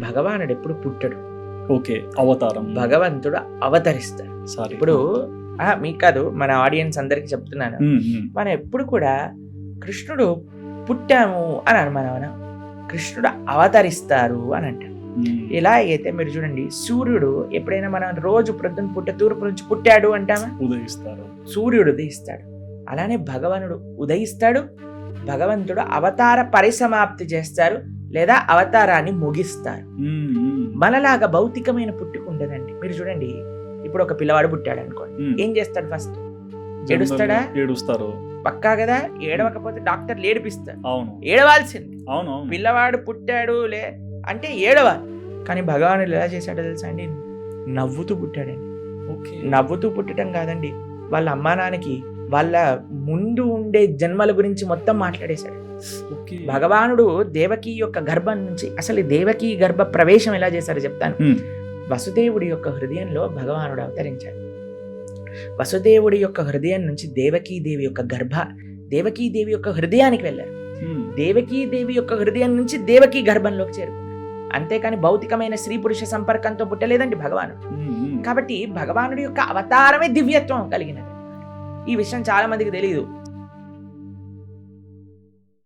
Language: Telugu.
భగవానుడు ఎప్పుడు పుట్టడు. ఓకే, అవతారం. భగవంతుడు అవతరిస్తాడు. సారీ, ఇప్పుడు మీకు కాదు, మన ఆడియన్స్ అందరికి చెప్తున్నాను, మనం ఎప్పుడు కూడా కృష్ణుడు పుట్టాము అని అనుమానం, కృష్ణుడు అవతరిస్తారు అని అంటాం. ఇలా అయితే మీరు చూడండి, సూర్యుడు ఎప్పుడైనా మనం రోజు ప్రొద్దున తూర్పు నుంచి పుట్టాడు అంటామా? ఉదయిస్తారు. సూర్యుడు ఉదయిస్తాడు. అలానే భగవానుడు ఉదయిస్తాడు. భగవంతుడు అవతార పరిసమాప్తి చేస్తారు, లేదా అవతారాన్ని ముగిస్తారు. మనలాగా భౌతికమైన పుట్టుక ఉండదండి. మీరు చూడండి, ఇప్పుడు ఒక పిల్లవాడు పుట్టాడు అనుకోండి, ఏం చేస్తాడు? ఫస్ట్ ఏడుస్తాడా? ఏడుస్తారు పక్కా కదా. ఏడవకపోతే డాక్టర్లు ఏడిపిస్తారు. అవును, ఏడవాల్సింది. అవును. పిల్లవాడు పుట్టాడు అంటే ఏడవాలి. కానీ భగవానుడు ఎలా చేశాడో తెలుసా అండి? నవ్వుతూ పుట్టాడండి. నవ్వుతూ పుట్టడం కాదండి, వాళ్ళ అమ్మా నాన్నకి వాళ్ళ ముందు ఉండే జన్మల గురించి మొత్తం మాట్లాడేశాడు. భగవానుడు దేవకి యొక్క గర్భం నుంచి, అసలు దేవకి గర్భ ప్రవేశం ఎలా చేశారో చెప్తాను. వసుదేవుడి యొక్క హృదయంలో భగవానుడు అవతరించాడు. వసుదేవుడి యొక్క హృదయం నుంచి దేవకీదేవి యొక్క హృదయానికి వెళ్ళారు. దేవకీదేవి యొక్క హృదయం నుంచి దేవకీ గర్భంలోకి చేరుకున్నారు. అంతేకాని భౌతికమైన స్త్రీ పురుష సంపర్కంతో పుట్టలేదండి భగవానుడు. కాబట్టి భగవానుడి యొక్క అవతారమే దివ్యత్వం కలిగినది. ఈ విషయం చాలా మందికి తెలియదు.